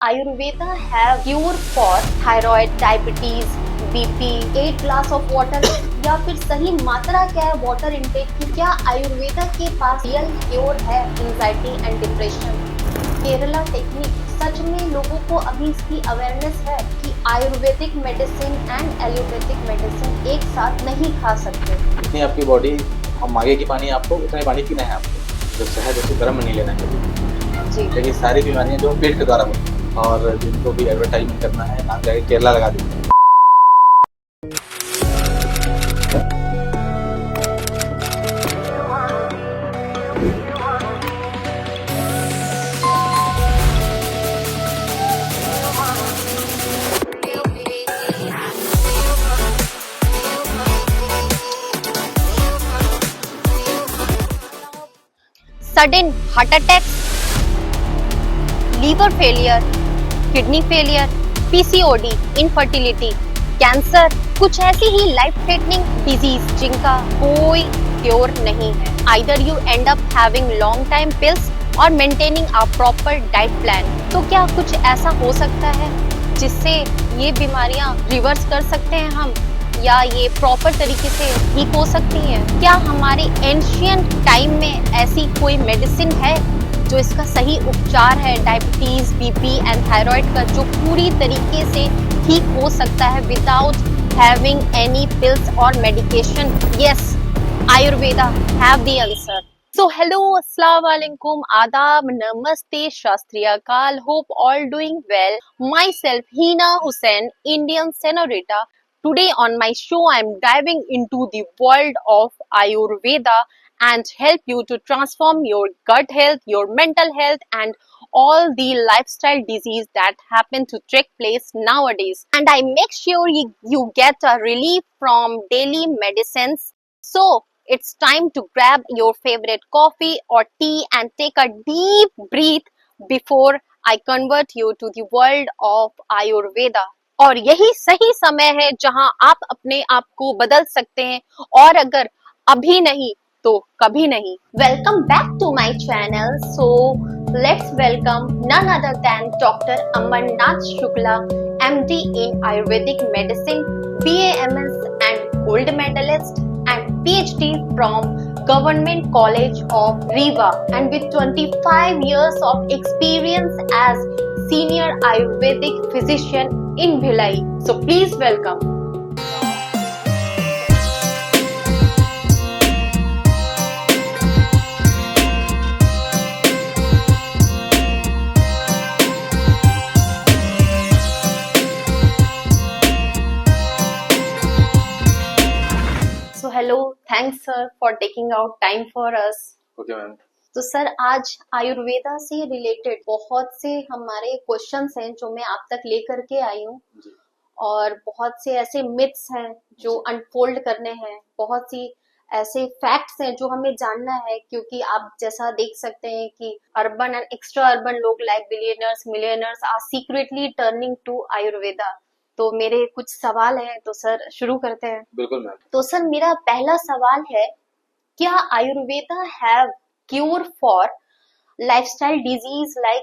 Ayurveda have cure for thyroid, diabetes, BP, 8 glass of water या फिर सही मात्रा क्या है वाटर इनटेक की? क्या आयुर्वेदा के पास रियल क्योर है anxiety and depression? Kerala technique, सच में लोगों को अभी इसकी अवेयरनेस है कि Ayurvedic medicine and allopathic medicine एक साथ नहीं खा सकते। जितनी आपकी बॉडी हम मांगे की पानी आपको उतना पानी पीना है आपको, जो शहद उसको गर्म नहीं लेना है जी। लेकिन सारी बीमारियां जो पेट के द्वारा होती हैं और जिनको भी एडवर्टाइजमेंट करना है आप जाके केरला लगा दीजिए। Sudden heart attack, liver failure, kidney failure, PCOD, infertility, cancer, कुछ ऐसी ही लाइफ थ्रेटनिंग डिजीज जिनका कोई क्योर नहीं है। Either you end up having long time pills और maintaining a proper diet plan. तो क्या कुछ ऐसा हो सकता है जिससे ये बीमारियां रिवर्स कर सकते हैं हम, या ये प्रॉपर तरीके से ठीक हो सकती हैं? क्या हमारे एंशियंट टाइम में ऐसी कोई मेडिसिन है जो इसका सही उपचार है डायबिटीज, बीपी एंड थायराइड का, जो पूरी तरीके से ठीक हो सकता है विदाउट हैविंग एनी पिल्स और medication? Yes, Ayurveda have the answer. So hello, अस्सलाम वालेकुम, आदाब, नमस्ते, शास्त्रीय काल, hope all doing well. Myself Hina Hussain, Indian Senorita. Today on my show I am diving into the world of Ayurveda and help you to transform your gut health, your mental health and all the lifestyle disease that happen to take place nowadays. And I make sure you get a relief from daily medicines. So it's time to grab your favorite coffee or tea and take a deep breath before I convert you to the world of Ayurveda. और यही सही समय है जहां आप अपने आप को बदल सकते हैं, और अगर अभी नहीं तो कभी नहीं। Welcome back to my channel. So let's welcome none other than doctor Amarnath Shukla, MD in Ayurvedic Medicine, BAMS and Gold Medalist and PhD from Government College of Riva, and with 25 years of experience as Senior Ayurvedic Physician in Bhilai. So please welcome. So hello, thanks sir for taking out time for us. Okay ma'am. तो sir, आज आयुर्वेदा से related बहुत से हमारे questions हैं जो मैं आप तक लेकर के आई हूँ, और बहुत से ऐसे मिथ्स हैं जो अनफोल्ड करने हैं, बहुत सी ऐसे फैक्ट्स हैं जो हमें जानना है, क्योंकि आप जैसा देख सकते हैं कि अर्बन एंड एक्स्ट्रा अर्बन लोग like billionaires, millionaires are secretly turning to Ayurveda. तो मेरे कुछ सवाल हैं, तो सर शुरू करते हैं। बिल्कुल मैम। तो सर, मेरा पहला सवाल है, क्या Ayurveda have cure for lifestyle disease like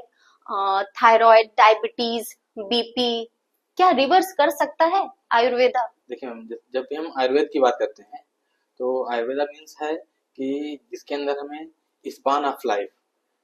thyroid, diabetes, BP? क्या रिवर्स कर सकता है आयुर्वेदा? देखिए मैम, जब भी हम आयुर्वेद की बात करते हैं तो आयुर्वेदा मीन्स है कि जिसके अंदर हमें स्पान ऑफ लाइफ,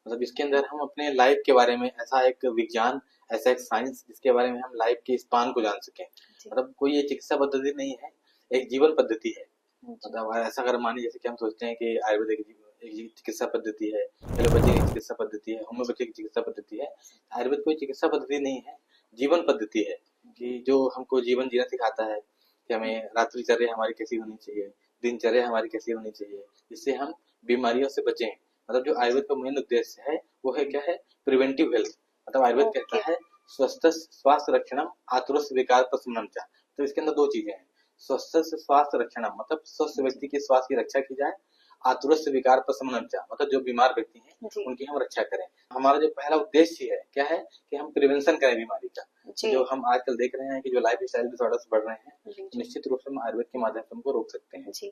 मतलब इसके अंदर हम अपने लाइफ के बारे में ऐसा एक विज्ञान, ऐसा एक साइंस जिसके बारे में हम लाइफ के स्पान को जान सकें। मतलब कोई ये चिकित्सा पद्धति नहीं है, एक जीवन पद्धति है। मतलब ऐसा अगर मानिए, जैसे कि हम सोचते हैं कि आयुर्वेदिक एक चिकित्सा पद्धति है, एलोपैथी की चिकित्सा पद्धति है, होम्योपैथी की चिकित्सा पद्धति है। आयुर्वेद कोई चिकित्सा पद्धति नहीं है, जीवन पद्धति है कि जो हमको जीवन जीना सिखाता है कि हमें रात्रिचर्या हमारी कैसी होनी चाहिए, दिनचर्या हमारी कैसी होनी चाहिए, जिससे हम बीमारियों से बचें। मतलब जो आयुर्वेद का मेन उद्देश्य है वो है क्या है, प्रिवेंटिव हेल्थ। मतलब आयुर्वेद कहता है स्वस्थ स्वास्थ्य रक्षणम आतुरस्य विकार प्रशमनम च। तो इसके अंदर दो चीजें हैं, स्वस्थ स्वास्थ्य रक्षणम मतलब स्वस्थ व्यक्ति के स्वास्थ्य की रक्षा की जाए, आतुरस्य विकार प्रशमनम च मतलब जो बीमार व्यक्ति हैं उनकी हम रक्षा करें। हमारा जो पहला उद्देश्य है क्या है कि हम प्रिवेंशन करें बीमारी का। जो हम आजकल देख रहे हैं कि जो लाइफ स्टाइल डिसऑर्डर्स बढ़ रहे हैं, निश्चित रूप से हम आयुर्वेद के माध्यम से उनको रोक सकते हैं। जी।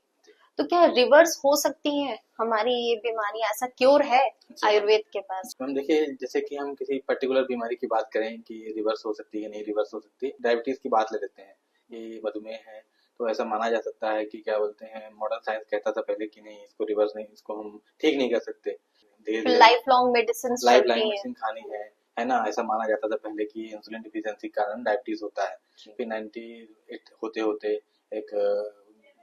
तो क्या रिवर्स हो सकती है हमारी ये बीमारी, ऐसा क्योर है जी। आयुर्वेद के पास? हम देखिए, जैसे कि हम किसी पर्टिकुलर बीमारी की बात करें कि रिवर्स हो सकती है नहीं रिवर्स हो सकती, डायबिटीज की बात ले लेते हैं, ये मधुमेह है, तो ऐसा माना जा सकता है कि क्या बोलते हैं, मॉडर्न साइंस कहता था पहले कि नहीं, इसको रिवर्स नहीं, इसको हम ठीक नहीं कर सकते, धीरे धीरे लाइफ लॉन्ग मेडिसिन लाइफ चलती लाइन हैं। मेडिसिन खानी है ना, ऐसा माना जाता था पहले कि इंसुलिन डिफिशिएंसी के कारण डायबिटीज होता है। जी। फिर 98 होते होते एक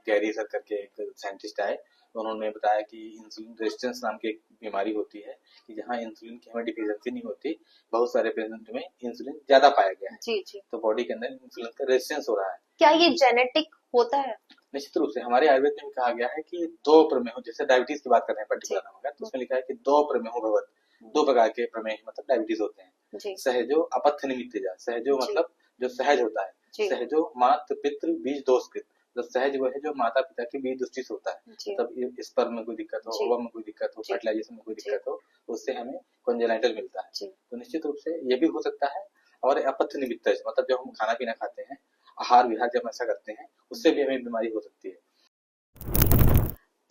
गैरी सर करके एक साइंटिस्ट आए, तो उन्होंने बताया कि इंसुलिन रेजिस्टेंस नाम की एक बीमारी होती है कि जहाँ इंसुलिन की हमें डिफिशिएंसी नहीं होती, बहुत सारे पेशेंट में इंसुलिन ज्यादा पाया गया है, जी जी। तो बॉडी के अंदर इंसुलिन का रेजिस्टेंस हो रहा है। क्या ये जेनेटिक होता है? निश्चित रूप से हमारे आयुर्वेद में भी कहा गया है कि दो प्रमेह, जैसे डायबिटीज की बात कर रहे हैं पर्टिकुलर नाम का, तो उसमें लिखा है कि दो प्रमेह भवत, दो प्रकार के प्रमेह मतलब डायबिटीज होते हैं। जी सहजो अपथ्य निमित्तजा, सहजो जी। मतलब जो सहज होता है, जी सहजो मातृ पितृ बीज दोषकृत, तो सहज वो है जो माता पिता की बीज दृष्टि से होता है, जी तब स्पर्म में कोई दिक्कत हो, जी ओवम में कोई दिक्कत हो, जी फर्टिलाइजेशन में कोई जी दिक्कत हो, तो उससे हमें कंजेनाइटल मिलता है। जी। तो निश्चित रूप से ये भी हो सकता है। और अपथ्य निमित्तज मतलब जब हम खाना पीना खाते हैं, आहार विहार जब ऐसा करते हैं, उससे भी हमें बीमारी हो सकती है।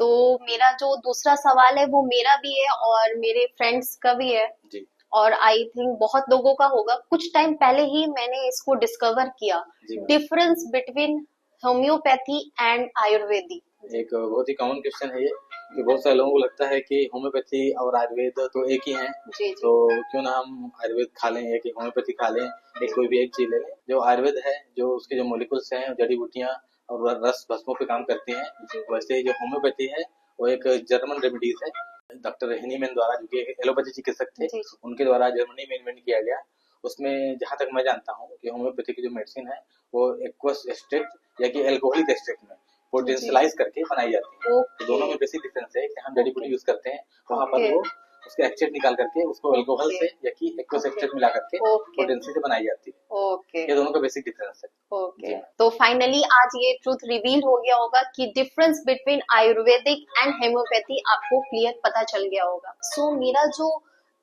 तो मेरा जो दूसरा सवाल है वो मेरा भी है और मेरे फ्रेंड्स का भी है, जी और आई थिंक बहुत लोगों का होगा। कुछ टाइम पहले ही मैंने इसको डिस्कवर किया, जी ma'am. Difference between homeopathy and Ayurvedic. एक बहुत ही कॉमन क्वेश्चन है ये, कि बहुत सारे लोगों को लगता है कि होम्योपैथी और आयुर्वेद तो एक ही हैं, जी जी तो क्यों ना हम आयुर्वेद खा लें, एक होम्योपैथी खा लें, एक कोई भी एक चीज ले लें। जो आयुर्वेद है, जो उसके जो मोलिकुल्स हैं, जड़ी बूटियां और रस भस्मों पे काम करती हैं, जी वैसे ही जो होम्योपैथी है वो एक जर्मन रेमेडीज है, डॉक्टर हेनीमैन द्वारा, जो कि एलोपैथी चिकित्सक थे, जी उनके द्वारा जर्मनी में इन्वेंट किया गया। उसमें जहां तक मैं जानता हूँ कि होम्योपैथी की जो मेडिसिन है वो एक्वस एक्सट्रैक्ट या कि एल्कोहलिक एक्सट्रैक्ट में जी। पोटेंशियलाइज करके बनाई जाती है। तो ओके दोनों में बेसिक डिफरेंस है कि हम जड़ी बूटी ओके यूज करते हैं, वहां पर ओके वो उसके एक्सट्रैक्ट निकाल करके उसको अल्कोहल ओके से या कि एक्वस ओके एक्सट्रैक्ट मिला करके ओके पोटेंशियल से बनाई जाती है। ओके ये दोनों का बेसिक डिफरेंस है। जी ओके। मैम। तो फाइनली आज ये ट्रूथ रिवील हो गया होगा कि difference between Ayurvedic and homeopathy आपको क्लियर पता चल गया होगा। सो मेरा जो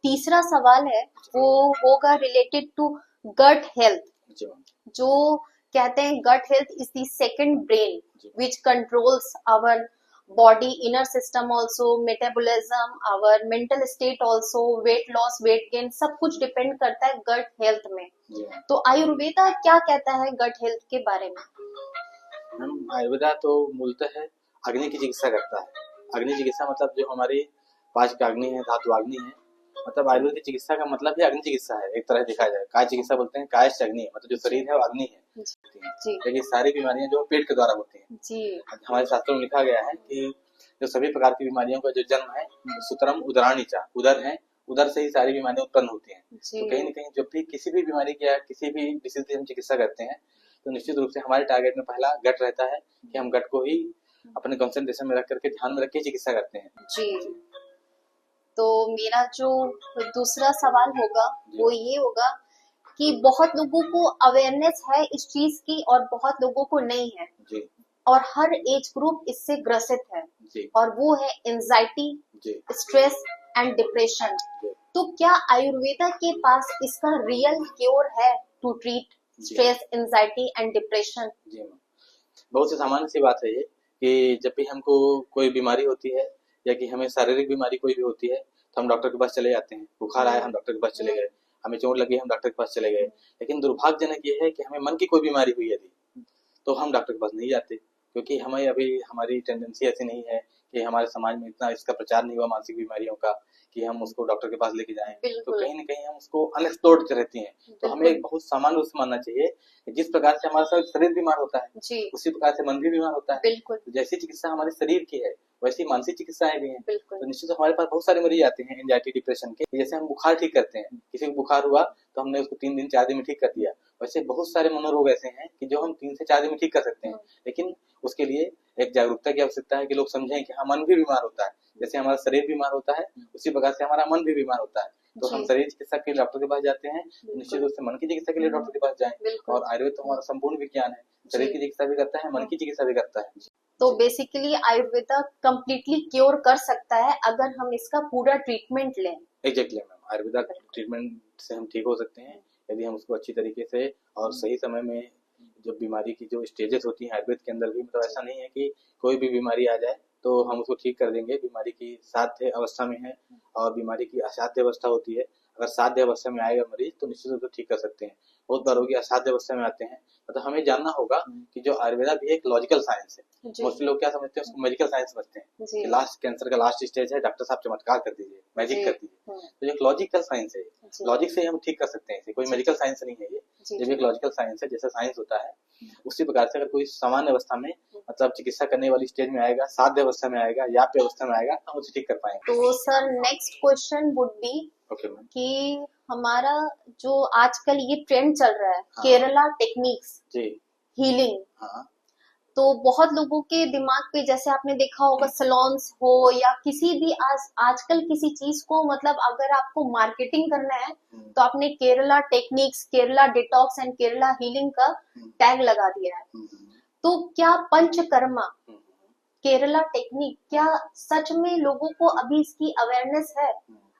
तीसरा सवाल है वो होगा रिलेटेड टू गट हेल्थ। जी मैम। जो कहते हैं gut health is the second brain जी which controls our body inner system also, metabolism, our mental state also, weight loss, weight gain, सब कुछ डिपेंड करता है गट हेल्थ में। जी मैम। तो आयुर्वेदा क्या कहता है गट हेल्थ के बारे में? मैम आयुर्वेदा तो मूलतः अग्नि की चिकित्सा करता है। अग्नि चिकित्सा मतलब जो हमारी पांच अग्नि है, धातु अग्नि है, मतलब आयुर्वेद की चिकित्सा का मतलब ही अग्नि चिकित्सा है। एक तरह देखा जाए, काय चिकित्सा बोलते हैं, काय से अग्नि, मतलब जो शरीर है वो अग्नि है। जी लेकिन सारी बीमारियां जो पेट के द्वारा होती हैं, जी हमारे शास्त्रों में लिखा गया है कि जो सभी प्रकार की बीमारियों का जो जन्म है, सूत्रम उदराणीचा, उदर है, उदर से ही सारी बीमारियां उत्पन्न होती हैं। जी तो कहीं न कहीं जब भी किसी भी बीमारी की या किसी भी डिसीज की हम चिकित्सा करते हैं, तो निश्चित रूप से हमारे टारगेट में पहला गट रहता है कि हम गट को ही अपने कंसंट्रेशन में रख करके, ध्यान में रख के चिकित्सा करते हैं। जी। तो मेरा जो दूसरा सवाल होगा वो ये होगा कि बहुत लोगों को अवेयरनेस है इस चीज की और बहुत लोगों को नहीं है, जी और हर एज ग्रुप इससे ग्रसित है, जी और वो है एंजाइटी, जी स्ट्रेस एंड डिप्रेशन। जी तो क्या आयुर्वेदा के पास इसका रियल क्योर है to treat stress, anxiety and depression? जी मैम। बहुत सी सामान्य सी बात है ये, कि जब भी हमको कोई बीमारी होती है या कि हमें शारीरिक बीमारी कोई भी होती है, तो हम डॉक्टर के पास चले जाते हैं। बुखार आया, हम डॉक्टर के पास चले गए, हमें चोट लगी, हम डॉक्टर के पास चले गए। लेकिन दुर्भाग्यजनक ये है कि हमें मन की कोई बीमारी हुई यदि, तो हम डॉक्टर के पास नहीं जाते, क्योंकि हमें अभी हमारी टेंडेंसी ऐसी नहीं है कि हमारे समाज में इतना इसका प्रचार नहीं हुआ मानसिक बीमारियों का कि हम उसको डॉक्टर के पास लेके जाएं। तो बिल्कुल कहीं न कहीं हम उसको अनएक्सप्लोर्ड रहती हैं। तो हमें एक बहुत सामान्य रूप से मानना चाहिए कि जिस प्रकार से हमारा शरीर बीमार होता है, जी उसी प्रकार से मन भी बीमार होता है। बिल्कुल तो जैसी चिकित्सा हमारे शरीर की है, वैसी मानसिक चिकित्साएं भी हैं। बिल्कुल तो निश्चित हमारे पास बहुत सारे मरीज आते हैं एंजाइटी डिप्रेशन के। जैसे हम बुखार ठीक करते हैं, किसी को बुखार हुआ तो हमने उसको 3 दिन 4 दिन में ठीक कर दिया, वैसे बहुत सारे मनोरोग ऐसे हैं कि जो हम 3 से 4 दिन में ठीक कर सकते हैं। लेकिन उसके लिए एक जागरूकता की आवश्यकता है कि लोग समझें कि हाँ, मन भी बीमार होता है। जैसे हमारा शरीर बीमार होता है, उसी प्रकार से हमारा मन भी बीमार होता है। तो हम जी शरीर चिकित्सा के लिए डॉक्टर के पास जाते हैं, निश्चित रूप से मन की चिकित्सा के लिए डॉक्टर के पास जाएं। बिल्कुल। और आयुर्वेद तो हमारा संपूर्ण विज्ञान है, शरीर की चिकित्सा भी करता है, मन की चिकित्सा भी करता है। तो बेसिकली आयुर्वेदा कंप्लीटली क्योर कर सकता है अगर हम इसका पूरा ट्रीटमेंट लें। एग्जैक्टली मैम, आयुर्वेदा ट्रीटमेंट से हम ठीक हो सकते हैं यदि हम उसको अच्छी तरीके से और सही समय में जो बीमारी की जो स्टेजेस होती हैं आयुर्वेद के अंदर भी, मतलब ऐसा नहीं है कि कोई भी बीमारी आ जाए तो हम उसको ठीक कर देंगे। बीमारी की साध्य अवस्था में है और बीमारी की असाध्य अवस्था होती है। अगर साध्य अवस्था में आएगा मरीज तो निश्चित रूप से ठीक कर सकते हैं। बहुत बार रोगी असाध्य अवस्था में आते हैं। मतलब हमें जानना होगा कि जो आयुर्वेदा भी एक लॉजिकल साइंस है। जी मोस्टली लोग क्या समझते हैं, उसको मेडिकल साइंस समझते हैं जी कि लास्ट कैंसर का लास्ट स्टेज है, डॉक्टर साहब चमत्कार कर दीजिए, मैजिक जी कर दीजिए। तो एक लॉजिकल साइंस है, जी लॉजिक से ही हम ठीक कर सकते हैं इसे, कोई जी मेडिकल साइंस नहीं है ये। जी जब एक लॉजिकल साइंस है, जैसा साइंस होता है उसी प्रकार से अगर कोई सामान्य अवस्था में मतलब चिकित्सा करने वाली स्टेज में आएगा, साध्य अवस्था में आएगा, याप्य अवस्था में आएगा, हम उसे ठीक कर पाएंगे। तो sir next question would be okay ma'am. कि हमारा जो आजकल ये ट्रेंड चल रहा है हाँ। केरला टेक्निक्स जी हीलिंग, हाँ तो बहुत लोगों के दिमाग पे जैसे आपने देखा होगा सलोन्स हो या किसी भी आजकल किसी चीज को मतलब अगर आपको मार्केटिंग करना है तो आपने Kerala techniques, Kerala detox and Kerala healing का टैग लगा दिया है। तो क्या पंचकर्मा केरला टेक्निक, क्या सच में लोगों को अभी इसकी अवेयरनेस है?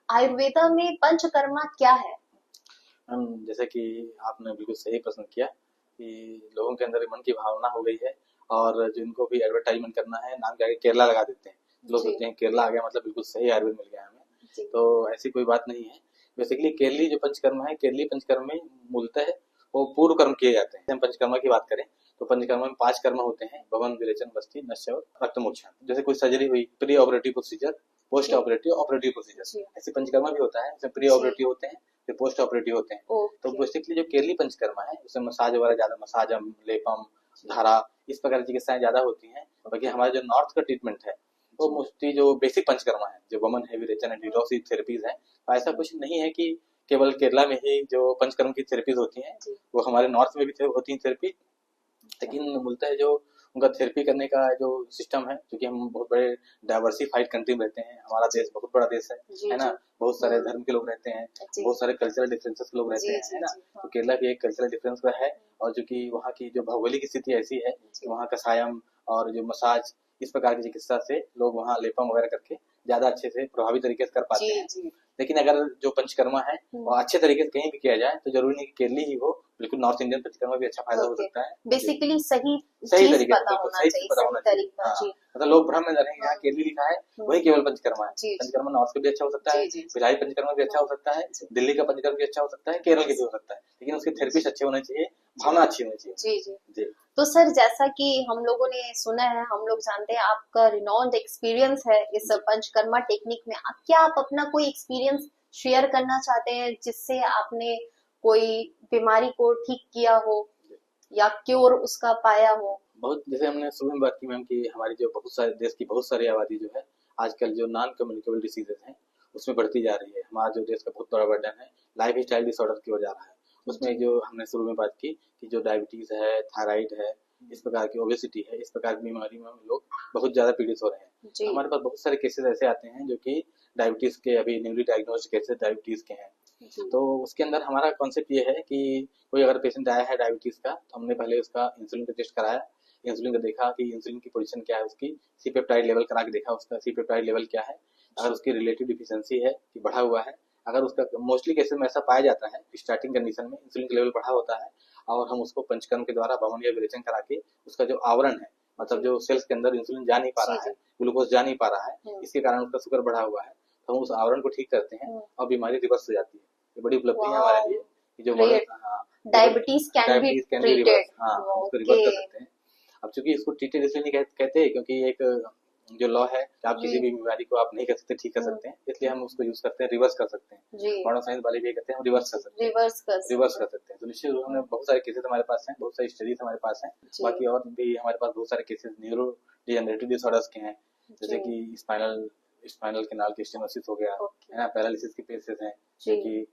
आयुर्वेदा में पंचकर्मा क्या है? मैम, जैसे कि आपने बिल्कुल सही प्रश्न किया कि लोगों के अंदर मन की भावना हो गई है और जिनको भी एडवर्टाइजमेंट करना है नाम के आगे केरला लगा देते हैं। लोग जी। सोचते हैं केरला आ गया मतलब बिल्कुल सही आयुर्वेद मिल गया हमें। जी तो ऐसी कोई बात नहीं है। बेसिकली केरली जो पंचकर्म है, केरली पंचकर्म में मूलतः वो पूर्व कर्म किए जाते हैं। हम पंचकर्मा की बात करें तो पंचकर्मा में 5 कर्म होते हैं: भवन, विरेचन, बस्ती, नश्य और रक्तमोक्षण। जैसे कोई सर्जरी हुई, pre operative procedure, post operative, operative procedure, जी ऐसे पंचकर्मा भी होता है। इसमें प्री ऑपरेटिव होते हैं, फिर पोस्ट ऑपरेटिव होते हैं। तो ओके बेसिकली जो केरली पंचकर्मा है उसमें मसाज वगैरह ज्यादा, मसाजम, लेपम, धारा, इस प्रकार की चिकित्साएं ज्यादा होती हैं। बाकी हमारा जो नॉर्थ का ट्रीटमेंट है वो मोस्टली जो बेसिक पंचकर्मा है, जो वमन है, विरेचन है, डिटॉक्स थेरेपीज है। तो ऐसा कुछ नहीं है कि केवल केरला में ही जो पंचकर्म की थेरेपीज होती हैं, वो हमारे नॉर्थ में भी होती हैं थेरेपी। लेकिन मूलतः जो उनका थेरेपी करने का जो सिस्टम है, क्योंकि हम बहुत बड़े डाइवर्सिफाइड कंट्री में रहते हैं, हमारा देश बहुत बड़ा देश है ना, बहुत सारे धर्म के लोग रहते हैं, बहुत सारे कल्चरल डिफरेंसेस के लोग रहते हैं, है ना। तो केरला की एक कल्चरल डिफरेंस है, और जो कि वहाँ की जो भौगोलिक स्थिति ऐसी है कि वहाँ का सायम और जो मसाज, इस प्रकार की चिकित्सा से लोग वहाँ लेपम वगैरह करके ज्यादा अच्छे से प्रभावी तरीके से कर पाते हैं। लेकिन अगर जो पंचकर्मा है वो अच्छे तरीके से कहीं भी किया जाए तो जरूरी नहीं कि केरली ही हो, बिल्कुल नॉर्थ इंडियन पंचकर्मा भी अच्छा फायदा हो सकता है। बेसिकली सही सही चीज तरीके से, पता बिल्कुल होना सही चाहिए, पता सही होना चाहिए। तरीका। हाँ, जी मतलब लोग भ्रम में न रहें यहाँ केरली लिखा है वही केवल पंचकर्मा है। जी पंचकर्मा नॉर्थ का भी अच्छा हो सकता है, जी जी भिलाई पंचकर्मा भी अच्छा हो सकता है, दिल्ली का पंचकर्मा भी अच्छा हो सकता है, केरल के भी हो सकता है, लेकिन उसके थेरेपिस्ट अच्छे होने चाहिए, भावना अच्छी होनी चाहिए। जी जी जी तो सर जैसा कि हम लोगों ने सुना है, हम लोग जानते हैं आपका रिनॉन्ड एक्सपीरियंस है इस पंचकर्मा टेक्निक में, क्या आप अपना कोई एक्सपीरियंस शेयर करना चाहते हैं जिससे आपने कोई बीमारी को ठीक किया हो या क्योर उसका पाया हो? बहुत, जैसे हमने शुरू में बात की मैम कि हमारी जो बहुत सारे देश की बहुत सारी आबादी जो है आजकल जो नॉन कम्युनिकेबल डिसीजेज हैं उसमें बढ़ती जा रही है। हमारा जो देश का बहुत बड़ा बर्डन है लाइफ स्टाइल डिसऑर्डर की हो जा रहा है। उसमें जो हमने शुरू में बात की कि जो डायबिटीज है, थायराइड है, इस प्रकार की ओबेसिटी है, इस प्रकार की बीमारी में हम लोग बहुत ज्यादा पीड़ित हो रहे हैं। हमारे पास बहुत सारे केसेस ऐसे आते हैं जो कि डायबिटीज के, अभी न्यूली डायग्नोस्ड केसेस डायबिटीज के हैं। तो उसके अंदर हमारा कॉन्सेप्ट ये है कि कोई अगर पेशेंट आया है डायबिटीज का तो हमने पहले उसका इंसुलिन का टेस्ट कराया, इंसुलिन का देखा कि इंसुलिन की पोजीशन क्या है, उसकी सी पेप्टाइड लेवल करा के देखा उसका सी पेप्टाइड लेवल क्या है, अगर उसकी रिलेटिव डिफिशियंसी है कि बढ़ा हुआ है, अगर उसका मोस्टली केसेस में ऐसा पाया जाता है स्टार्टिंग कंडीशन में इंसुलिन का लेवल बढ़ा होता है और हम उसको पंचकर्म के द्वारा भवन या विरेचन करा के उसका जो आवरण है, मतलब जो सेल्स के अंदर इंसुलिन जा नहीं पा रहा है, ग्लूकोज जा नहीं पा रहा है, इसके कारण उसका शुगर बढ़ा हुआ है, तो हम उस आवरण को ठीक करते हैं और बीमारी रिवर्स हो जाती है। ये बड़ी उपलब्धि है हमारे लिए कि जो डायबिटीज कैन बी ट्रीटेड। हाँ, उसको रिवर्स कर सकते हैं। अब चूंकि इसको ट्रीटेड इसलिए नहीं कहते हैं क्योंकि एक जो लॉ है कि आप किसी भी बीमारी को आप नहीं कर सकते ठीक कर सकते हैं, इसलिए हम उसको यूज करते हैं, रिवर्स कर सकते हैं। मॉडर्न साइंस वाले भी कहते हैं हम रिवर्स कर सकते हैं, रिवर्स कर सकते हैं। तो निश्चित रूप में बहुत सारे केसेस हमारे पास हैं, बहुत सारी स्टडीज हमारे पास हैं, बाकी और भी हमारे पास बहुत सारे केसेस न्यूरो डिजेनरेटिव डिसऑर्डर्स के हैं, जैसे कि स्पाइनल कैनाल की स्टेनोसिस हो गया है ना, पैरालिसिस के केसेस हैं जो कि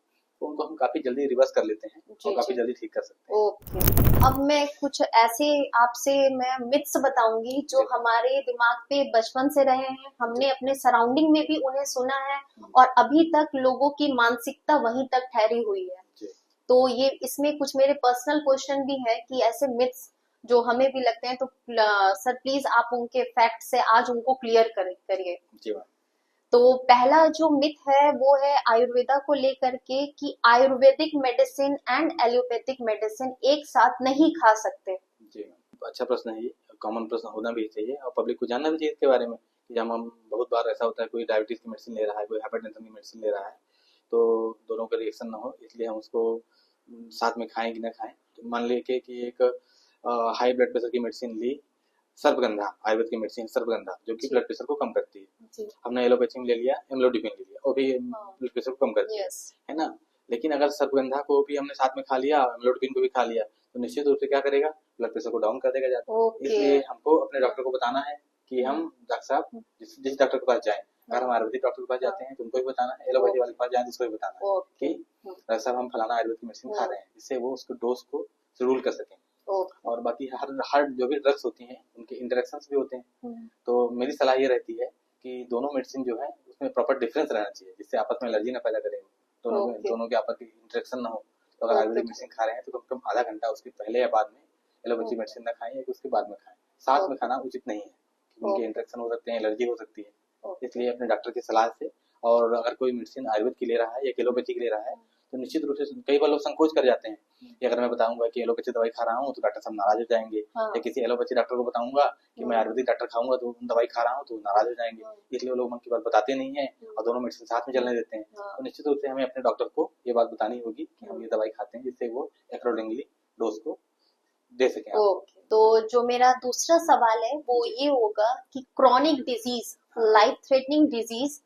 उनको हम काफी जल्दी रिवर्स कर लेते हैं और काफी जल्दी ठीक कर सकते हैं। ओके, अब मैं कुछ ऐसे आपसे मैं मिथ्स बताऊंगी जो हमारे दिमाग पे बचपन से रहे हैं, हमने अपने सराउंडिंग में भी उन्हें सुना है और अभी तक लोगों की मानसिकता वहीं तक ठहरी हुई है। तो ये इसमें कुछ मेरे पर्सनल क्वेश्चन भी है कि ऐसे मिथ्स जो हमें भी लगते हैं, तो सर प्लीज आप उनके फैक्ट से आज उनको क्लियर करिए। जी मैम। तो पहला जो मिथ है वो है आयुर्वेदा को लेकर के कि Ayurvedic medicine and allopathic medicine एक साथ नहीं खा सकते। जी मैम, अच्छा प्रश्न है ये, कॉमन प्रश्न होना भी चाहिए और पब्लिक को जानना भी चाहिए इसके बारे में कि जब हम बहुत बार ऐसा होता है कोई डायबिटीज की मेडिसिन ले रहा है, कोई हाइपरटेंशन की मेडिसिन ले रहा है, तो दोनों का रिएक्शन ना हो इसलिए हम उसको साथ में खाएं कि ना खाएं। तो मान लीजिए कि एक हाई ब्लड प्रेशर की मेडिसिन ली, सर्पगंधा, आयुर्वेद की मेडिसिन सर्पगंधा जो कि जी। ब्लड प्रेशर को कम करती है। जी। हमने एलोपैथी में ले लिया एमलोडिपिन ले लिया, वो भी हाँ। ब्लड प्रेशर को कम करती यस। है ना। लेकिन अगर सर्पगंधा को भी हमने साथ में खा लिया, एमलोडिपिन को भी खा लिया, तो निश्चित रूप से क्या करेगा, ब्लड प्रेशर को डाउन कर देगा ज्यादा। ओके। इसलिए हमको अपने डॉक्टर को बताना है कि हम डॉक्टर साहब जिस डॉक्टर के पास जाएं, अगर हम आयुर्वेदिक डॉक्टर के पास जाते हैं तो उनको भी बताना है, एलोपैथी वाले के पास जाएं तो उसको भी बताना है कि डॉक्टर साहब हम फलाना आयुर्वेद की मेडिसिन खा रहे हैं, जिससे वो उसको डोज को शेड्यूल कर सकें। और बाकी हर जो भी ड्रग्स होती हैं उनके इंटरेक्शंस भी होते हैं, तो मेरी सलाह ये रहती है कि दोनों मेडिसिन जो है उसमें प्रॉपर डिफरेंस रहना चाहिए, जिससे आपस में एलर्जी ना पैदा करे, दोनों के आपस में इंटरेक्शन ना हो। तो अगर आयुर्वेदिक मेडिसिन खा रहे हैं तो कम से कम आधा घंटा उसके पहले या बाद में एलोपैथी मेडिसिन ना खाएं या उसके बाद में खाएं, साथ में खाना उचित नहीं है क्योंकि उनके इंटरेक्शन हो सकते हैं, एलर्जी हो सकती है। इसलिए अपने डॉक्टर की सलाह से, और अगर कोई मेडिसिन आयुर्वेद की ले रहा है या एलोपैथी की ले रहा है तो निश्चित रूप से कई बार लोग संकोच कर जाते हैं कि अगर मैं बताऊंगा कि एलोपैथी दवाई खा रहा हूँ तो डॉक्टर साहब नाराज हो जाएंगे, या किसी एलोपैथी डॉक्टर को बताऊंगा कि मैं आयुर्वेदिक डॉक्टर खाऊंगा तो दवाई खा रहा हूँ तो नाराज हो जाएंगे, इसलिए वो लोग मन की बात बताते नहीं है और दोनों मेडिसिन साथ में चलने देते हैं। तो निश्चित रूप से हमें अपने डॉक्टर को ये बात बतानी होगी कि हम ये दवाई खाते हैं, जिससे वो अकॉर्डिंगली डोज को दे सकें। ओके, तो जो मेरा दूसरा सवाल है वो ये होगा कि chronic disease, life threatening disease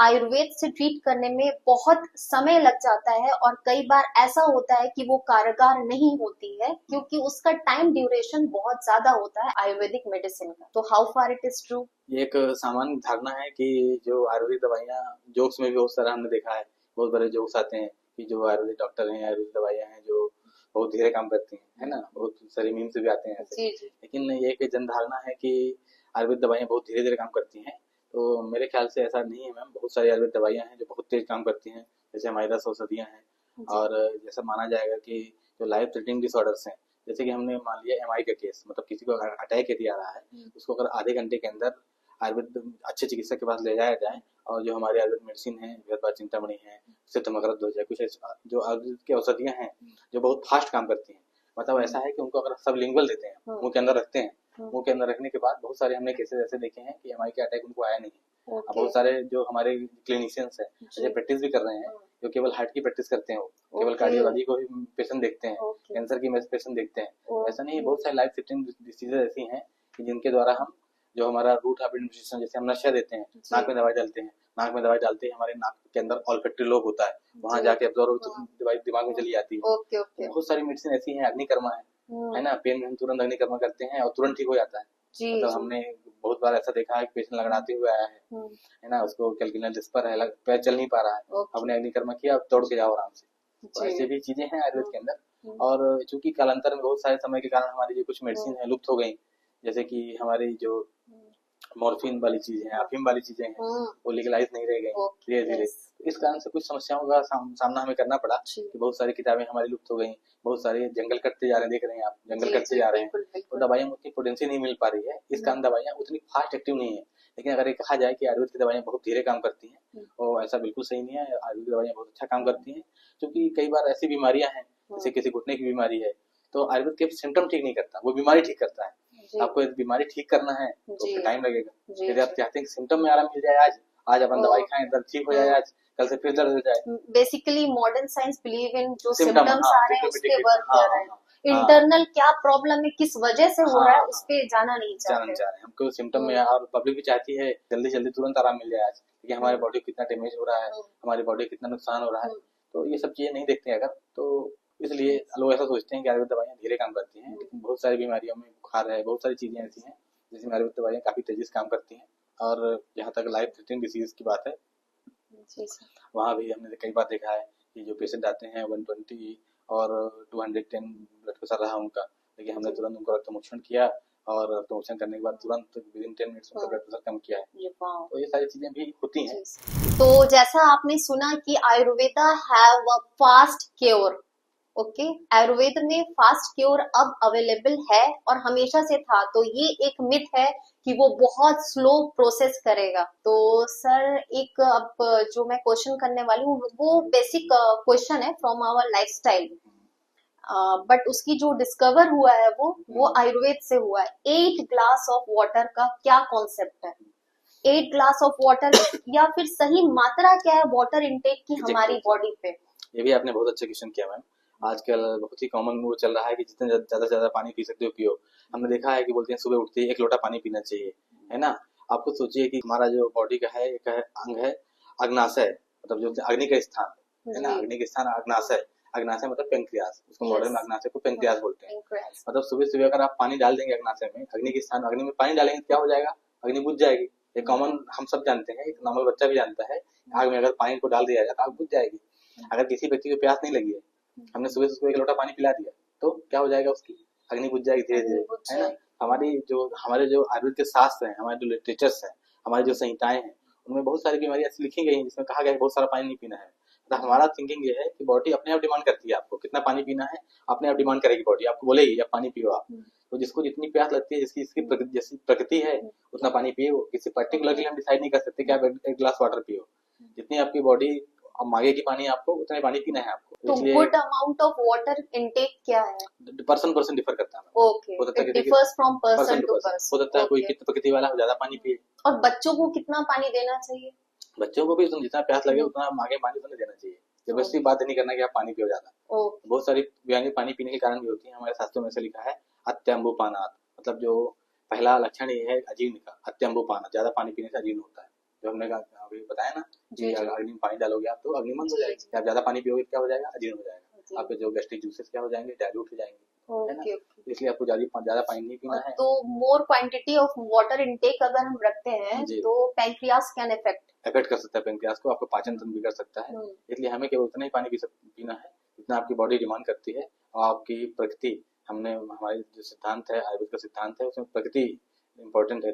Ayurveda से ट्रीट करने में बहुत समय लग जाता है और कई बार ऐसा होता है कि वो कारगर नहीं होती है क्योंकि उसका टाइम ड्यूरेशन बहुत ज्यादा होता है आयुर्वेदिक मेडिसिन का। तो how far it is true? ये एक सामान्य धारणा है कि जो आयुर्वेदिक दवाइयाँ, जोक्स में भी बहुत सारा हमने देखा है, बहुत बड़े जोक्स आते हैं कि जो आयुर्वेदिक डॉक्टर हैं, आयुर्वेदिक दवाइयाँ हैं जो बहुत धीरे काम करती हैं, है ना, बहुत सारे मीम से भी आते हैं ऐसे। लेकिन ये एक जन धारणा है कि आयुर्वेद दवाइयाँ बहुत धीरे धीरे काम करती हैं, तो मेरे ख्याल से ऐसा नहीं है मैम। बहुत सारी आयुर्वेद दवाइयाँ हैं जो बहुत तेज काम करती हैं, जैसे हमारी 10 औषधियाँ हैं। और जैसा माना जाएगा कि जो लाइफ थ्रेटनिंग डिसऑर्डर्स हैं, जैसे कि हमने मान लिया एमआई का केस, मतलब किसी को अटैक यदि आ रहा है उसको अगर आधे घंटे के अंदर आयुर्वेद अच्छे चिकित्सक के पास ले जाया जाए और जो हमारी आयुर्वेद मेडिसिन है, भरतभर चिंतामणि है, सिद्ध मकरंद हो जाए, कुछ जो आयुर्वेद की औषधियाँ हैं जो बहुत फास्ट काम करती हैं, मतलब ऐसा है कि उनको अगर सब लिंगुअल देते हैं, मुंह के अंदर रखते हैं, मुंह के अंदर रखने के बाद बहुत सारे हमने केसेस ऐसे देखे हैं कि एमआई के अटैक उनको आया नहीं है। अब बहुत सारे जो हमारे क्लिनिशियंस हैं जो प्रैक्टिस भी कर रहे हैं, जो केवल हार्ट की प्रैक्टिस करते हैं, वो केवल कार्डियोलॉजी को ही पेशेंट देखते हैं, कैंसर की पेशेंट देखते हैं, ऐसा नहीं है। बहुत सारी लाइफ थ्रेटनिंग डिसीजेज ऐसी हैं कि जिनके द्वारा हम जो हमारा रूट ऑफ एडमिनिस्ट्रेशन, जैसे हम नशा देते हैं, नाक में दवाई डालते हैं, नाक में दवाई डालते ही हमारे नाक के अंदर ऑल्फैक्टरी लोब होता है, वहां जाके एब्जॉर्ब दवाई दिमाग में चली जाती है। बहुत सारी मेडिसिन ऐसी हैं, अग्निकर्मा है ना, पेन में हम तुरंत अग्निकर्मा करते हैं और तुरंत ठीक हो जाता है। मतलब हमने बहुत बार ऐसा देखा है कि पेशेंट लगड़ाते हुए आया है ना, उसको कैलकुलर डिस्पर है, पैर चल नहीं पा रहा है, हमने अग्निकर्मा किया, अब दौड़ के जाओ आराम से। तो ऐसे भी चीजें हैं आयुर्वेद के अंदर। और चूंकि कालांतर में बहुत सारे समय के कारण हमारी जो कुछ मेडिसिन है लुप्त हो गई, जैसे कि हमारी जो मॉर्फिन वाली चीजें हैं, अफीम वाली चीजें हैं, वो लीगलाइज नहीं रह गई धीरे धीरे। इस कारण से कुछ समस्याओं का सामना हमें करना पड़ा कि बहुत सारी किताबें हमारी लुप्त हो गई, बहुत सारे जंगल कटते जा रहे हैं, देख रहे हैं आप, जंगल कटते जा रहे हैं, तो दवाइयाँ उतनी पोटेंसी नहीं मिल पा रही है। इस कारण दवाइयाँ उतनी फास्ट एक्टिव नहीं है। लेकिन अगर ये कहा जाए कि आयुर्वेद की दवाइयाँ बहुत धीरे काम करती हैं, और ऐसा बिल्कुल सही नहीं है। आयुर्वेद की दवाइयाँ बहुत अच्छा काम करती हैं, क्योंकि कई बार ऐसी बीमारियां हैं, जैसे किसी घुटने की बीमारी है, तो आयुर्वेद के सिम्टम ठीक नहीं करता, वो बीमारी ठीक करता है। आपको यदि बीमारी ठीक करना है तो टाइम लगेगा। यदि आप चाहते हैं कि सिम्टम में आराम मिल जाए, आज अपन दवाई खाएं, दर्द ठीक हो जाए, आज कल से फिर दर्द हो जाए। Basically modern science believe in जो सिम्टम्स आ रहे हैं उस पे वर्क कर रहा है। इंटरनल क्या प्रॉब्लम है, किस वजह से हो रहा है, उस पे जाना नहीं चाहते। हमको सिम्टम में, और पब्लिक भी चाहती है जल्दी जल्दी तुरंत आराम मिल जाए आज, क्योंकि हमारे बॉडी कितना डैमेज हो रहा है, हमारी बॉडी कितना नुकसान हो रहा है, तो ये सब चीजें नहीं देखते हैं अगर, तो इसलिए लोग ऐसा सोचते हैं कि आयुर्वेद दवाइयाँ धीरे काम करती हैं। लेकिन बहुत सारी बीमारियों में बुखार है, बहुत सारी चीजें ऐसी हैं जिसमें आयुर्वेद दवाइयाँ काफी तेजी से काम करती हैं। और जहाँ तक लाइफ थ्रेटनिंग डिसीज की बात है, वहाँ भी हमने कई बार देखा है कि जो पेशेंट आते हैं 120 और 210 ब्लड प्रेशर रहा उनका, लेकिन हमने तुरंत उनको रक्तमोक्षण किया और रक्तमोक्षण करने के बाद तुरंत विदिन 10 मिनट्स उनका ब्लड प्रेशर कम किया है। तो ये सारी चीजें भी होती हैं। तो जैसा आपने सुना कि Ayurveda have a fast cure, okay, Ayurveda में फास्ट क्योर अब अवेलेबल है और हमेशा से था, तो ये एक मिथ है कि वो बहुत स्लो प्रोसेस करेगा। तो सर एक अब जो मैं क्वेश्चन करने वाली हूँ वो बेसिक क्वेश्चन है फ्रॉम आवर लाइफस्टाइल, बट उसकी जो डिस्कवर हुआ है वो आयुर्वेद से हुआ है। 8 ग्लास ऑफ वाटर का क्या कॉन्सेप्ट है? 8 ग्लास ऑफ वाटर या फिर सही मात्रा क्या है वाटर इनटेक की हमारी बॉडी पे? ये भी आपने बहुत अच्छा क्वेश्चन किया मैम। आजकल बहुत ही कॉमन वो चल रहा है कि जितने ज्यादा से ज्यादा पानी पी सकते हो पियो। हमने देखा है कि बोलते हैं सुबह उठते ही 1 लोटा पानी पीना चाहिए, है ना। आप खुद सोचिए कि हमारा जो बॉडी का है एक अंग है अग्नाशय, मतलब जो अग्नि का स्थान है ना, अग्नि का स्थान अग्नाशय। अग्नाशय मतलब पेंक्रियास, उसको मॉडर्न में अग्नाशय को पेंक्रियास बोलते हैं। मतलब सुबह सुबह अगर आप पानी डाल देंगे अग्नाशय में, अग्नि के स्थान अग्नि में पानी डालेंगे तो क्या हो जाएगा? अग्नि बुझ जाएगी। ये कॉमन हम सब जानते हैं, एक नॉर्मल बच्चा भी जानता है। आग में अगर पानी को डाल दिया जाए तो आग बुझ जाएगी। अगर किसी व्यक्ति को प्यास नहीं लगी है, हमने सुबह उसको 1 लोटा पानी पिला दिया तो क्या हो जाएगा? उसकी अग्नि बुझ जाएगी धीरे धीरे, है ना। हमारे जो आयुर्वेद के शास्त्र हैं, हमारे जो लिटरेचर्स हैं, हमारी जो संहिताएं हैं, उनमें बहुत सारी बीमारियां ऐसी लिखी गई हैं जिसमें कहा गया है बहुत सारा पानी नहीं पीना है। तो हमारा थिंकिंग ये है कि बॉडी अपने आप डिमांड करती है आपको कितना पानी पीना है, अपने आप डिमांड करेगी बॉडी, आपको बोलेगी आप पानी पियो आप। तो जिसको जितनी प्यास लगती है, जिसकी जैसी प्रकृति है उतना पानी पिए। वो किसी पर्टिकुलर के लिए हम डिसाइड नहीं कर सकते कि आप 1 ग्लास वाटर पियो। जितनी आपकी बॉडी अब मांगेगी पानी आपको, उतना पानी पीना है आपको। तो good amount of water intake क्या है? पर्सन डिफर करता है। Okay, it differs from person to person. हो सकता है कोई प्रकृति वाला ज्यादा पानी पिए। और बच्चों को कितना पानी देना चाहिए? बच्चों को भी जितना प्यास लगे उतना मांगे पानी उतना देना चाहिए। जबरदस्ती बात नहीं करना कि आप पानी पियो ज्यादा। बहुत सारी बीमारी पानी पीने के कारण भी होती है। हमारे शास्त्रों में से लिखा है अत्यंबुपानात, मतलब जो पहला लक्षण ये है अजीर्ण का, अत्यंबुपानात, ज्यादा पानी पीने से अजीर्ण होता है। जो हमने अभी बताया ना कि अग्नि में पानी डालोगे आप तो अग्नि मंद हो जाएगी। आप ज्यादा पानी पियोगे क्या हो जाएगा? अजीर्ण हो जाएगा। आपके जो गैस्ट्रिक जूसेस क्या हो जाएंगे? डाइल्यूट हो जाएंगे, है ना। इसलिए आपको ज्यादा पानी नहीं पीना है। तो more quantity of water intake अगर हम रखते हैं तो पैंक्रियास कैन इफेक्ट कर सकता है पेंक्रियास को, आपको पाचन तंत्र बिगड़ सकता है। इसलिए हमें केवल उतना ही पानी पीना है जितना आपकी बॉडी डिमांड करती है। और आपकी प्रकृति, हमारे जो सिद्धांत है, आयुर्वेद का सिद्धांत है, उसमें प्रकृति इम्पोर्टेंट है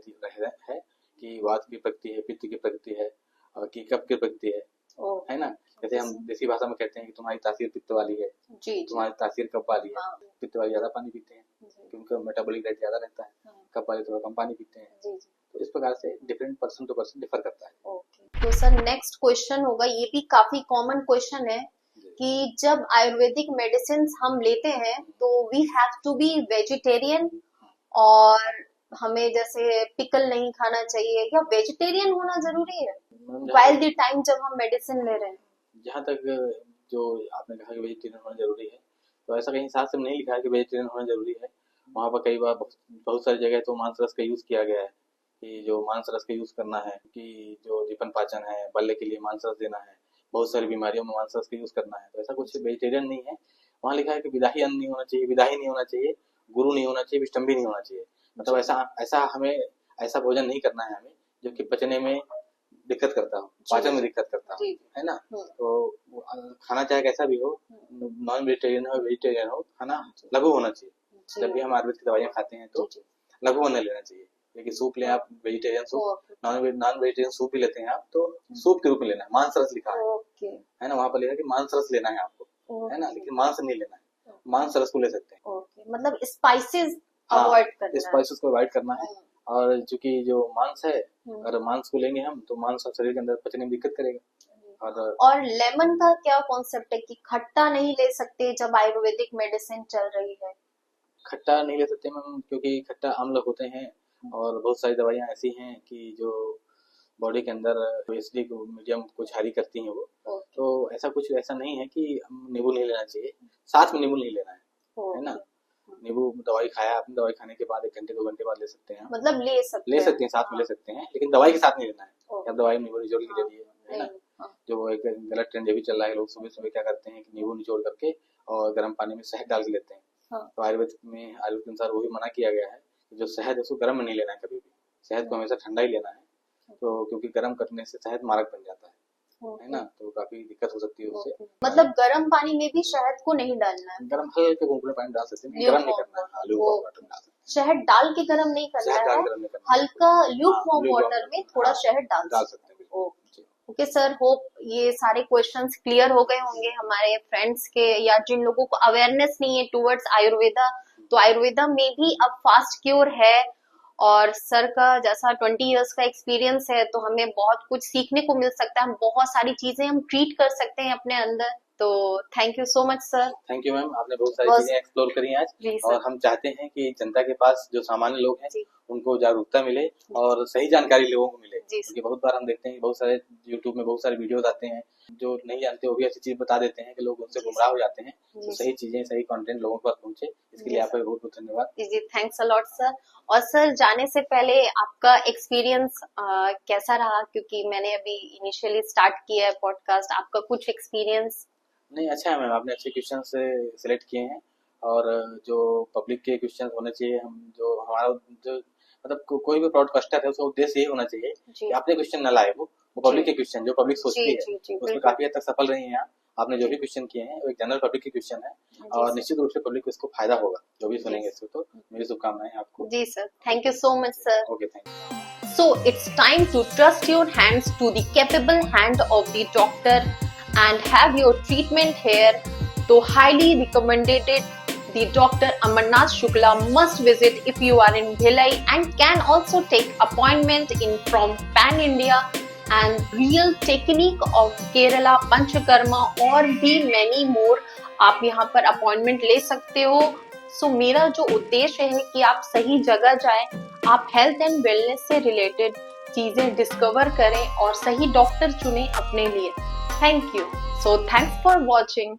कि वात की प्रकृति है, पित्त की प्रकृति है और की कफ की प्रकृति है ना। जैसे हम देसी भाषा में कहते हैं कि तुम्हारी तासीर पित्त वाली है, तुम्हारी तासीर कफ वाली है। पित्त वाली ज्यादा पानी पीते हैं क्योंकि मेटाबॉलिक रेट ज्यादा रहता है, कफ वाले थोड़ा कम पानी पीते हैं। तो इस प्रकार से different person to person differ करता है। तो सर नेक्स्ट क्वेश्चन होगा, ये भी काफी कॉमन क्वेश्चन है कि जब आयुर्वेदिक मेडिसिन हम लेते हैं तो we have to be vegetarian, और हमें जैसे पिकल नहीं खाना चाहिए, या वेजिटेरियन होना जरूरी है व्हाइल द टाइम जब हम मेडिसिन ले रहे हैं? जहाँ तक जो आपने कहा कि वेजिटेरियन होना जरूरी है, तो ऐसा कहीं शास्त्र में नहीं लिखा है कि वेजिटेरियन होना जरूरी है। वहाँ पर कई बार बहुत सारी जगह तो मांस रस का यूज किया गया है कि जो मांस रस का यूज करना है कि जो दीपन पाचन है, बल्ले के लिए मांस रस देना है, बहुत सारी बीमारियों में मांस रस का यूज करना है। तो ऐसा कुछ वेजिटेरियन नहीं है। वहाँ लिखा है कि विदाही अन्न नहीं होना चाहिए, विदाही नहीं होना चाहिए, गुरु नहीं होना चाहिए, विष्टम्भी नहीं होना चाहिए। मतलब ऐसा भोजन नहीं करना है हमें जो कि पचने में दिक्कत करता हो, पाचन में दिक्कत करता हो, है ना। तो खाना चाहे कैसा भी हो, नॉन वेजिटेरियन हो वेजिटेरियन हो, खाना लघु होना चाहिए। जब भी हम आयुर्वेद की दवाइयाँ खाते हैं तो लघु अन्न लेना चाहिए। लेकिन सूप लें आप, vegetarian soup, non vegetarian soup भी लेते हैं आप तो सूप के रूप में लेना है। मांस रस लिखा है ना, वहाँ पर लिखा है कि मांस रस लेना है आपको, है ना, लेकिन मांस नहीं लेना है। मांस रस को ले सकते हैं। मतलब स्पाइसेस अवॉइड करना है, स्पाइसेस को अवॉइड करना है। और चूंकि जो मांस है, अगर मांस को लेंगे हम तो मांस शरीर के अंदर पचने में दिक्कत करेगा। और लेमन का क्या कॉन्सेप्ट है कि खट्टा नहीं ले सकते जब आयुर्वेदिक मेडिसिन चल रही है? खट्टा नहीं ले सकते मैम, क्योंकि खट्टा अम्ल होते हैं और बहुत सारी दवाइयाँ ऐसी हैं कि जो बॉडी के अंदर एसिडिक मीडियम को जारी करती हैं वो। तो ऐसा नहीं है कि नींबू नहीं लेना चाहिए, साथ में नींबू नहीं लेना है ना। नींबू दवाई खाया आपने, दवाई खाने के बाद 1 घंटे 2 घंटे बाद ले सकते हैं, मतलब ले सकते हैं साथ में ले सकते हैं, लेकिन दवाई के साथ नहीं लेना है। आप दवाई नींबू निचोड़ के ले लिए, है ना। जो एक गलत ट्रेंड ये भी चल रहा है, लोग सुबह सुबह क्या करते हैं कि नींबू निचोड़ करके और गर्म पानी में शहद डाल के लेते हैं। तो आयुर्वेद के अनुसार वो भी मना किया गया है कि जो शहद है उसको गर्म में नहीं लेना है कभी भी। शहद को हमेशा ठंडा ही लेना है, तो क्योंकि गर्म करने से शहद मारक बन जाता है ना, तो काफी दिक्कत हो सकती है उससे। मतलब गर्म पानी में भी शहद को नहीं डालना है? गर्म हल्के गुनगुने पानी डाल सकते हैं, गर्म नहीं करना है। ल्यूकवार्म वाटर डाल सकते हैं। शहद डाल के गर्म नहीं करना है, हल्का ल्यूकवार्म वाटर में थोड़ा शहद डाल सकते हैं। ओके सर, होप ये सारे क्वेश्चंस क्लियर हो गए होंगे हमारे फ्रेंड्स के, या जिन लोगों को अवेयरनेस नहीं है टुवर्ड्स आयुर्वेदा। तो आयुर्वेदा में भी अब फास्ट क्योर है, और सर का जैसा 20 इयर्स का एक्सपीरियंस है, तो हमें बहुत कुछ सीखने को मिल सकता है, हम बहुत सारी चीजें हम ट्रीट कर सकते हैं अपने अंदर। तो thank you so much sir. Thank you ma'am, आपने बहुत सारी बस- चीजें एक्सप्लोर करी आज। जी और सर। हम चाहते हैं कि जनता के पास जो सामान्य लोग हैं जी उनको जागरूकता मिले और सही जानकारी लोगों को मिले। जी सर। क्योंकि बहुत बार हम देखते हैं कि बहुत सारे यूट्यूब में बहुत सारे वीडियोस आते हैं जो नहीं जानते वो भी ऐसी चीज बता देते हैं कि लोग उनसे जी गुमराह हो जाते हैं। जी तो सही चीजें, सही कंटेंट लोगों तक पहुंचे, इसके जी लिए सर। आपका बहुत बहुत धन्यवाद। जी जी, थैंक्स अ लॉट सर। और सर, जाने से पहले आपका एक्सपीरियंस कैसा रहा, क्योंकि मैंने अभी इनिशियली स्टार्ट किया है पॉडकास्ट, आपका कुछ एक्सपीरियंस? नहीं, अच्छा है मैम, आपने अच्छे क्वेश्चन से सिलेक्ट किए हैं। और जो पब्लिक के क्वेश्चन होने चाहिए, हम जो हमारा जो मतलब कोई भी ब्रॉडकास्टर है उसका उद्देश्य ये होना चाहिए जी कि अपने क्वेश्चन न लाए, वो पब्लिक के क्वेश्चन जो पब्लिक सोचती जी है जी जी, उसमें बिल्कुल। काफी हद तक सफल रही हैं आप। आपने जो भी क्वेश्चन किए हैं वो एक जनरल पब्लिक के क्वेश्चन है जी और सर। निश्चित रूप से पब्लिक को इसको फायदा होगा जो भी सुनेंगे जी इसको। तो मेरी शुभकामनाएं आपको। जी sir, thank you so much sir. Okay, thank you. So it's time to trust your hands to the capable hand of the doctor and have your treatment here. So highly recommended it. The Dr. Amarnath Shukla must visit if you are in Bhilai, and can also take appointment in from Pan India and real technique of Kerala Panchakarma और भी many more. आप यहाँ पर appointment ले सकते हो। सो मेरा जो उद्देश्य है कि आप सही जगह जाएं, आप हेल्थ एंड वेलनेस से रिलेटेड चीजें डिस्कवर करें और सही डॉक्टर चुनें अपने लिए। Thank you. So thanks for watching.